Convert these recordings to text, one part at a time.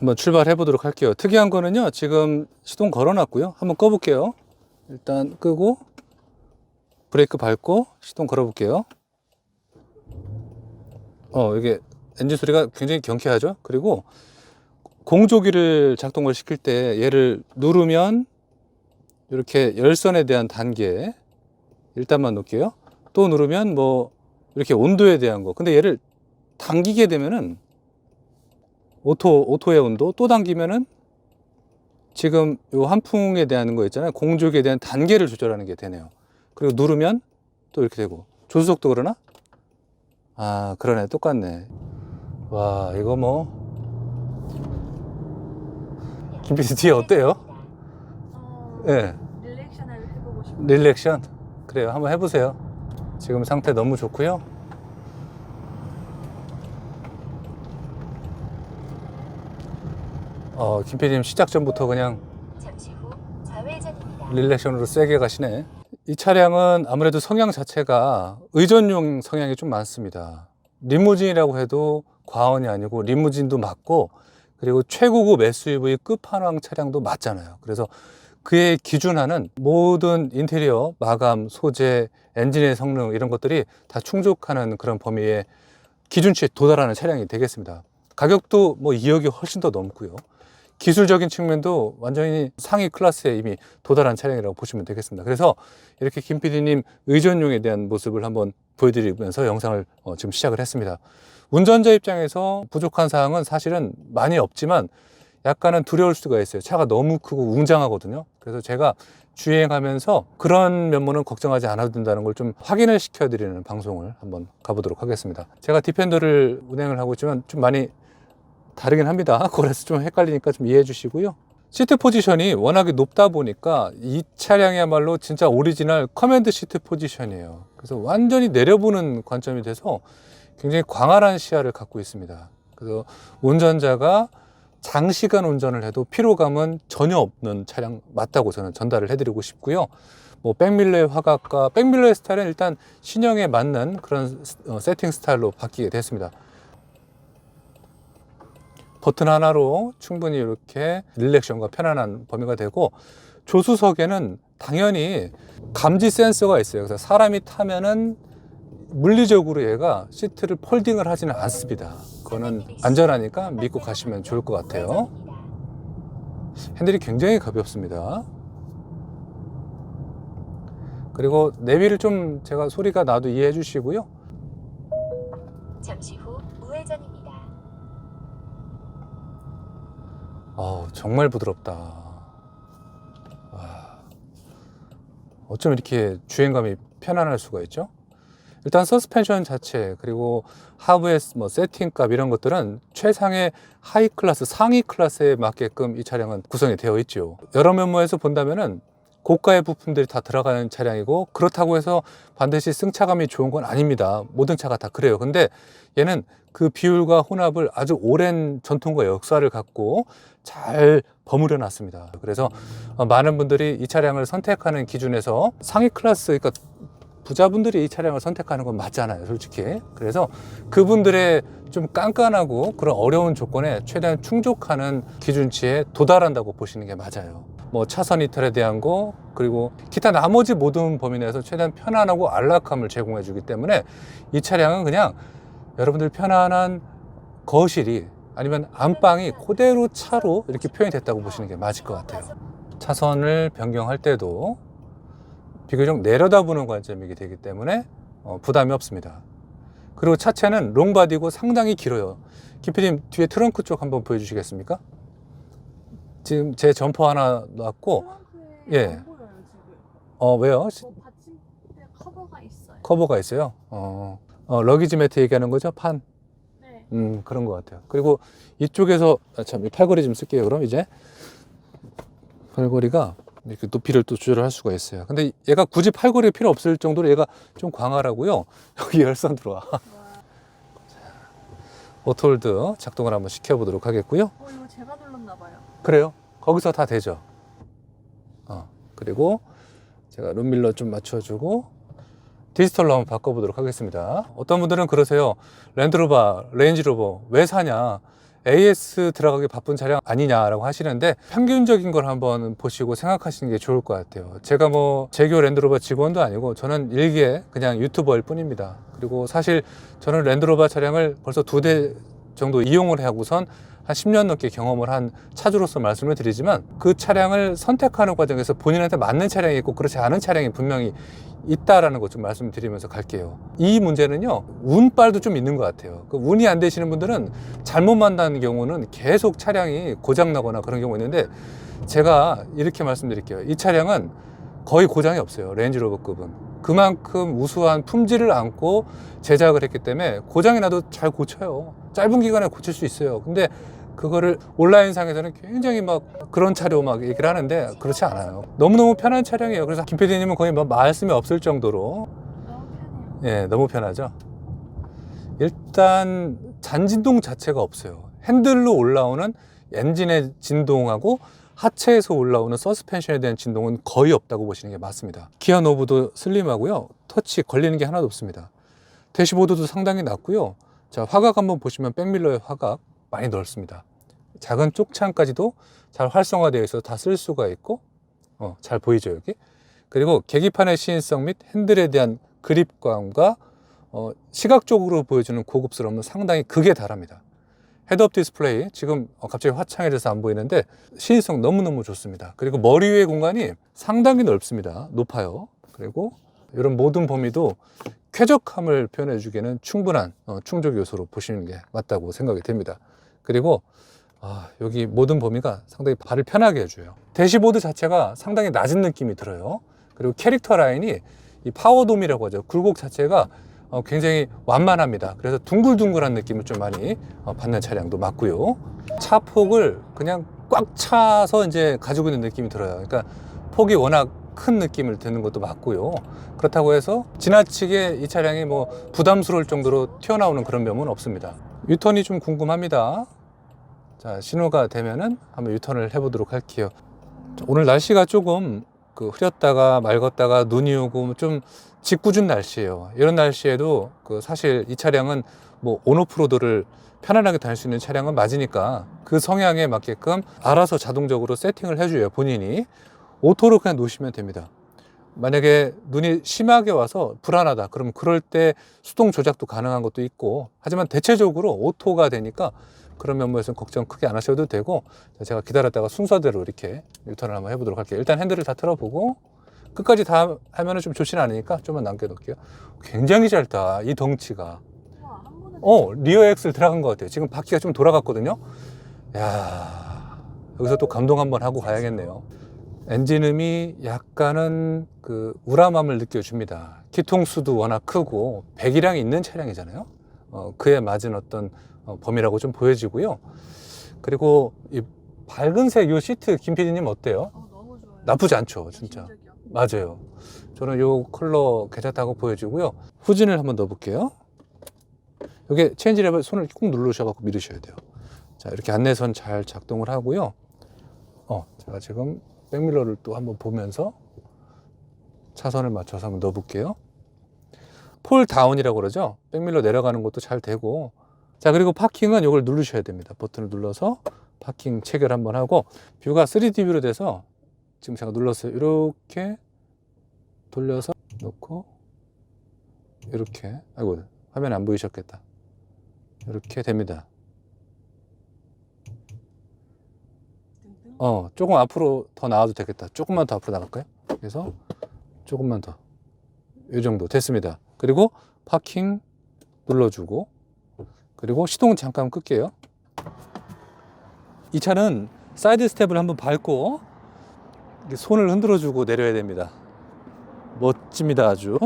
한번 출발해 보도록 할게요. 특이한 거는요, 지금 시동 걸어 놨고요. 한번 꺼 볼게요. 일단 끄고 브레이크 밟고 시동 걸어 볼게요. 이게 엔진 소리가 굉장히 경쾌하죠. 그리고 공조기를 작동을 시킬 때 얘를 누르면 이렇게 열선에 대한 단계 일단만 놓을게요. 또 누르면 뭐 이렇게 온도에 대한 거. 근데 얘를 당기게 되면은 오토의 온도, 또 당기면은 지금 요 한풍에 대한 거 있잖아요. 공조기에 대한 단계를 조절하는 게 되네요. 그리고 누르면 또 이렇게 되고. 조수석도 그러나? 아, 그러네. 똑같네. 와, 이거 뭐 김PD 뒤에 어때요? 예. 릴렉션을 해보고 싶어요. 릴렉션? 그래요. 한번 해보세요. 지금 상태 너무 좋고요. 김PD님 시작 전부터 그냥 잠시 후 좌회전입니다. 릴렉션으로 세게 가시네. 이 차량은 아무래도 성향 자체가 의전용 성향이 좀 많습니다. 리무진이라고 해도 과언이 아니고 리무진도 맞고, 그리고 최고급 SUV 끝판왕 차량도 맞잖아요. 그래서 그에 기준하는 모든 인테리어, 마감, 소재, 엔진의 성능 이런 것들이 다 충족하는 그런 범위의 기준치에 도달하는 차량이 되겠습니다. 가격도 뭐 2억이 훨씬 더 넘고요. 기술적인 측면도 완전히 상위 클래스에 이미 도달한 차량이라고 보시면 되겠습니다. 그래서 이렇게 김PD님 의전용에 대한 모습을 한번 보여드리면서 영상을 지금 시작을 했습니다. 운전자 입장에서 부족한 사항은 사실은 많이 없지만 약간은 두려울 수가 있어요. 차가 너무 크고 웅장하거든요. 그래서 제가 주행하면서 그런 면모는 걱정하지 않아도 된다는 걸 좀 확인을 시켜드리는 방송을 한번 가보도록 하겠습니다. 제가 디펜더를 운행을 하고 있지만 좀 많이 다르긴 합니다. 그래서 좀 헷갈리니까 좀 이해해 주시고요. 시트 포지션이 워낙에 높다 보니까 이 차량이야말로 진짜 오리지널 커맨드 시트 포지션이에요. 그래서 완전히 내려보는 관점이 돼서 굉장히 광활한 시야를 갖고 있습니다. 그래서 운전자가 장시간 운전을 해도 피로감은 전혀 없는 차량 맞다고 저는 전달을 해드리고 싶고요. 뭐 백밀러의 화각과 백밀러의 스타일은 일단 신형에 맞는 그런 세팅 스타일로 바뀌게 됐습니다. 버튼 하나로 충분히 이렇게 릴렉션과 편안한 범위가 되고, 조수석에는 당연히 감지 센서가 있어요. 그래서 사람이 타면은 물리적으로 얘가 시트를 폴딩을 하지는 않습니다. 그거는 안전하니까 믿고 가시면 좋을 것 같아요. 핸들이 굉장히 가볍습니다. 그리고 내비를 좀 제가 소리가 나도 이해해 주시고요. 잠시 후 우회전입니다. 정말 부드럽다. 와, 어쩜 이렇게 주행감이 편안할 수가 있죠? 일단 서스펜션 자체, 그리고 하부의 뭐 세팅값 이런 것들은 최상의 하이 클래스, 상위 클래스에 맞게끔 이 차량은 구성이 되어 있죠. 여러 면모에서 본다면은 고가의 부품들이 다 들어가는 차량이고, 그렇다고 해서 반드시 승차감이 좋은 건 아닙니다. 모든 차가 다 그래요. 근데 얘는 그 비율과 혼합을 아주 오랜 전통과 역사를 갖고 잘 버무려 놨습니다. 그래서 많은 분들이 이 차량을 선택하는 기준에서 상위 클래스, 그러니까 부자분들이 이 차량을 선택하는 건 맞잖아요, 솔직히. 그래서 그분들의 좀 깐깐하고 그런 어려운 조건에 최대한 충족하는 기준치에 도달한다고 보시는 게 맞아요. 뭐 차선 이탈에 대한 거, 그리고 기타 나머지 모든 범위 내에서 최대한 편안하고 안락함을 제공해 주기 때문에 이 차량은 그냥 여러분들 편안한 거실이 아니면 안방이 그대로 차로 이렇게 표현이 됐다고 보시는 게 맞을 것 같아요. 차선을 변경할 때도 비교적 내려다보는 관점이게 되기 때문에 부담이 없습니다. 그리고 차체는 롱바디고 상당히 길어요. 김PD님 뒤에 트렁크 쪽 한번 보여주시겠습니까? 지금 제 점퍼 하나 놨고, 예. 안 보여요, 지금. 왜요? 받침대 커버가 있어요. 커버가 있어요. 러기지 매트 얘기하는 거죠? 판? 네. 그런 것 같아요. 그리고 이쪽에서, 이 팔걸이 좀 쓸게요. 그럼 이제 팔걸이가 이렇게 높이를 또 조절할 수가 있어요. 근데 얘가 굳이 팔걸이 필요 없을 정도로 얘가 좀 광활하고요. 여기 열선 들어와. 오토홀드 작동을 한번 시켜보도록 하겠고요. 이거 제가 눌렀나 봐요. 그래요? 거기서 다 되죠. 그리고 제가 룸밀러 좀 맞춰주고 디지털로 한번 바꿔보도록 하겠습니다. 어떤 분들은 그러세요. 랜드로버, 레인지로버 왜 사냐? AS 들어가기 바쁜 차량 아니냐라고 하시는데 평균적인 걸 한번 보시고 생각하시는 게 좋을 것 같아요. 제가 뭐 제교 랜드로버 직원도 아니고 저는 일개 그냥 유튜버일 뿐입니다. 그리고 사실 저는 랜드로버 차량을 벌써 2대 정도 이용을 하고선 한 10년 넘게 경험을 한 차주로서 말씀을 드리지만 그 차량을 선택하는 과정에서 본인한테 맞는 차량이 있고 그렇지 않은 차량이 분명히 있다라는 것 좀 말씀드리면서 갈게요. 이 문제는요, 운빨도 좀 있는 것 같아요. 그 운이 안 되시는 분들은 잘못 만나는 경우는 계속 차량이 고장나거나 그런 경우 있는데, 제가 이렇게 말씀드릴게요. 이 차량은 거의 고장이 없어요. 렌지로버급은. 그만큼 우수한 품질을 안고 제작을 했기 때문에 고장이 나도 잘 고쳐요. 짧은 기간에 고칠 수 있어요. 근데 그거를 온라인상에서는 굉장히 막 그런 차로 막 얘기를 하는데 그렇지 않아요. 너무너무 편한 차량이에요. 그래서 김 PD님은 거의 뭐 말씀이 없을 정도로 너무 편해요. 예, 너무 편하죠. 일단 잔진동 자체가 없어요. 핸들로 올라오는 엔진의 진동하고 하체에서 올라오는 서스펜션에 대한 진동은 거의 없다고 보시는 게 맞습니다. 기어 노브도 슬림하고요. 터치 걸리는 게 하나도 없습니다. 대시보드도 상당히 낮고요. 자, 화각 한번 보시면 백밀러의 화각 많이 넓습니다. 작은 쪽창까지도 잘 활성화되어 있어서 다 쓸 수가 있고 잘 보이죠 여기. 그리고 계기판의 시인성 및 핸들에 대한 그립감과 시각적으로 보여주는 고급스러움은 상당히 극에 달합니다. 헤드업 디스플레이 지금 갑자기 화창해져서 안 보이는데 시인성 너무너무 좋습니다. 그리고 머리 위의 공간이 상당히 넓습니다. 높아요. 그리고 이런 모든 범위도 쾌적함을 표현해 주기에는 충분한 충족 요소로 보시는 게 맞다고 생각이 됩니다. 그리고 여기 모든 범위가 상당히 발을 편하게 해줘요. 대시보드 자체가 상당히 낮은 느낌이 들어요. 그리고 캐릭터 라인이 이 파워돔이라고 하죠. 굴곡 자체가 굉장히 완만합니다. 그래서 둥글둥글한 느낌을 좀 많이 받는 차량도 맞고요. 차 폭을 그냥 꽉 차서 이제 가지고 있는 느낌이 들어요. 그러니까 폭이 워낙 큰 느낌을 드는 것도 맞고요. 그렇다고 해서 지나치게 이 차량이 뭐 부담스러울 정도로 튀어나오는 그런 면은 없습니다. 유턴이 좀 궁금합니다. 자, 신호가 되면은 한번 유턴을 해보도록 할게요. 오늘 날씨가 조금 흐렸다가 맑았다가 눈이 오고 좀 짓궂은 날씨예요. 이런 날씨에도 사실 이 차량은 뭐 온오프로드를 편안하게 다닐 수 있는 차량은 맞으니까 그 성향에 맞게끔 알아서 자동적으로 세팅을 해줘요. 본인이 오토로 그냥 놓으시면 됩니다. 만약에 눈이 심하게 와서 불안하다 그러면 그럴 때 수동 조작도 가능한 것도 있고, 하지만 대체적으로 오토가 되니까 그런 면모에서는 걱정 크게 안 하셔도 되고, 제가 기다렸다가 순서대로 이렇게 유턴을 한번 해보도록 할게요. 일단 핸들을 다 틀어보고 끝까지 다 하면은 좀 좋지는 않으니까 좀만 남겨놓을게요. 굉장히 짧다 이 덩치가. 와, 한 번에 리어 엑셀 들어간 것 같아요. 지금 바퀴가 좀 돌아갔거든요. 야, 여기서 또 감동 한번 하고 가야겠네요. 엔진음이 약간은 우람함을 느껴줍니다. 기통수도 워낙 크고 배기량이 있는 차량이잖아요. 그에 맞은 어떤 범위라고 좀 보여지고요. 그리고 이 밝은색 요 시트 김 PD님 어때요? 너무 좋아요. 나쁘지 않죠, 진짜. 진적이요. 맞아요. 저는 요 컬러 괜찮다고 보여지고요. 후진을 한번 넣어볼게요. 여기 체인지 레버 손을 꾹 누르셔갖고 밀으셔야 돼요. 자, 이렇게 안내선 잘 작동을 하고요. 제가 지금 백밀러를 또 한번 보면서 차선을 맞춰서 한번 넣어볼게요. 폴 다운이라고 그러죠. 백밀러 내려가는 것도 잘 되고. 자, 그리고 파킹은 이걸 누르셔야 됩니다. 버튼을 눌러서 파킹 체결 한번 하고, 뷰가 3D 뷰로 돼서 지금 제가 눌렀어요. 이렇게 돌려서 놓고 이렇게, 아이고 화면 안 보이셨겠다. 이렇게 됩니다. 등등. 조금 앞으로 더 나와도 되겠다. 조금만 더 앞으로 나갈까요? 그래서 조금만 더. 이 정도 됐습니다. 그리고 파킹 눌러주고, 그리고 시동 잠깐 끌게요. 이 차는 사이드 스텝을 한번 밟고 손을 흔들어주고 내려야 됩니다. 멋집니다, 아주.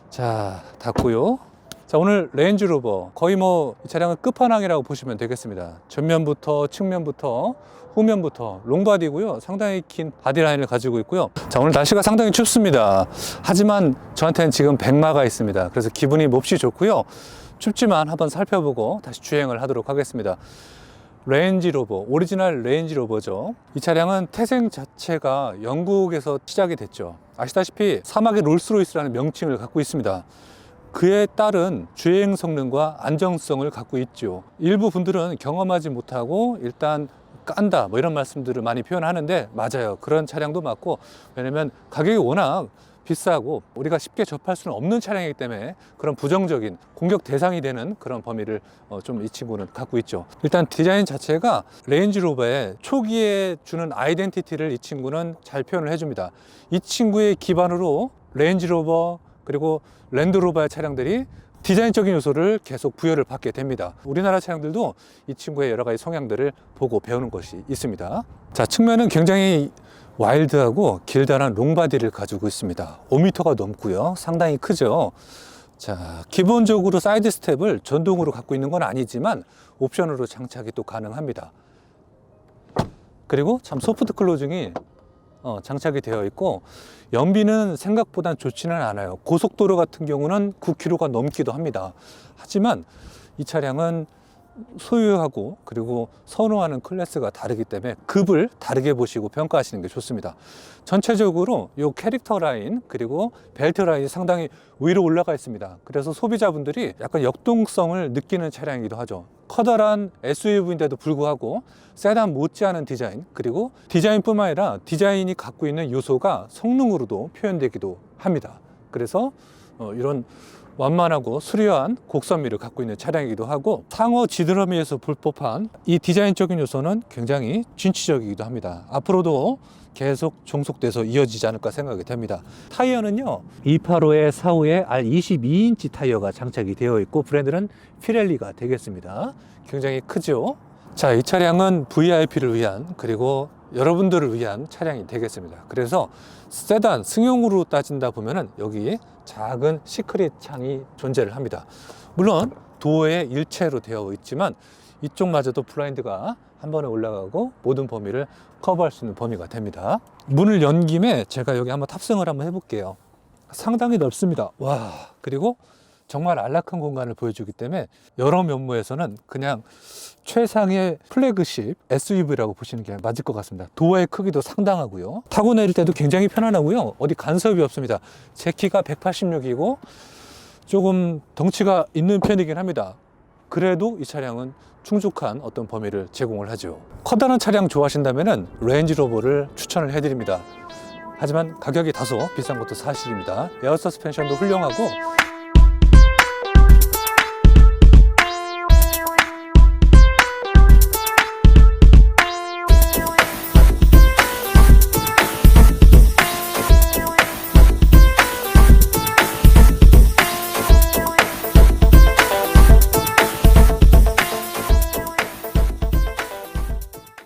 자, 닫고요. 자, 오늘 레인지로버 거의 뭐 이 차량은 끝판왕이라고 보시면 되겠습니다. 전면부터 측면부터 후면부터 롱바디고요. 상당히 긴 바디라인을 가지고 있고요. 자, 오늘 날씨가 상당히 춥습니다. 하지만 저한테는 지금 백마가 있습니다. 그래서 기분이 몹시 좋고요. 춥지만 한번 살펴보고 다시 주행을 하도록 하겠습니다. 레인지로버, 오리지널 레인지로버죠. 이 차량은 태생 자체가 영국에서 시작이 됐죠. 아시다시피 사막의 롤스로이스라는 명칭을 갖고 있습니다. 그에 따른 주행 성능과 안정성을 갖고 있죠. 일부 분들은 경험하지 못하고 일단 깐다 뭐 이런 말씀들을 많이 표현하는데 맞아요. 그런 차량도 맞고, 왜냐면 가격이 워낙 비싸고 우리가 쉽게 접할 수는 없는 차량이기 때문에 그런 부정적인 공격 대상이 되는 그런 범위를 좀 이 친구는 갖고 있죠. 일단 디자인 자체가 레인지로버의 초기에 주는 아이덴티티를 이 친구는 잘 표현을 해줍니다. 이 친구의 기반으로 레인지로버 그리고 랜드로버의 차량들이 디자인적인 요소를 계속 부여를 받게 됩니다. 우리나라 차량들도 이 친구의 여러 가지 성향들을 보고 배우는 것이 있습니다. 자, 측면은 굉장히 와일드하고 길다란 롱바디를 가지고 있습니다. 5m가 넘고요. 상당히 크죠. 자, 기본적으로 사이드 스텝을 전동으로 갖고 있는 건 아니지만 옵션으로 장착이 또 가능합니다. 그리고 참 소프트 클로징이 장착이 되어 있고, 연비는 생각보다 좋지는 않아요. 고속도로 같은 경우는 9km가 넘기도 합니다. 하지만 이 차량은 소유하고 그리고 선호하는 클래스가 다르기 때문에 급을 다르게 보시고 평가하시는 게 좋습니다. 전체적으로 이 캐릭터 라인 그리고 벨트 라인이 상당히 위로 올라가 있습니다. 그래서 소비자분들이 약간 역동성을 느끼는 차량이기도 하죠. 커다란 SUV인데도 불구하고 세단 못지않은 디자인, 그리고 디자인뿐만 아니라 디자인이 갖고 있는 요소가 성능으로도 표현되기도 합니다. 그래서 이런 완만하고 수려한 곡선미를 갖고 있는 차량이기도 하고, 상어 지드러미에서 볼 법한 이 디자인적인 요소는 굉장히 진취적이기도 합니다. 앞으로도 계속 종속돼서 이어지지 않을까 생각이 됩니다. 타이어는요 285에 45에 R22인치 타이어가 장착이 되어 있고, 브랜드는 피렐리가 되겠습니다. 굉장히 크죠. 자, 이 차량은 VIP를 위한 그리고 여러분들을 위한 차량이 되겠습니다. 그래서 세단 승용으로 따진다 보면은 여기 작은 시크릿 창이 존재를 합니다. 물론 도어에 일체로 되어 있지만 이쪽마저도 블라인드가 한 번에 올라가고 모든 범위를 커버할 수 있는 범위가 됩니다. 문을 연 김에 제가 여기 한번 탑승을 한번 해볼게요. 상당히 넓습니다. 와, 그리고 정말 안락한 공간을 보여주기 때문에 여러 면모에서는 그냥 최상의 플래그십 SUV라고 보시는 게 맞을 것 같습니다. 도어의 크기도 상당하고요. 타고 내릴 때도 굉장히 편안하고요. 어디 간섭이 없습니다. 제 키가 186이고 조금 덩치가 있는 편이긴 합니다. 그래도 이 차량은 충족한 어떤 범위를 제공을 하죠. 커다란 차량 좋아하신다면 레인지로버를 추천을 해드립니다. 하지만 가격이 다소 비싼 것도 사실입니다. 에어 서스펜션도 훌륭하고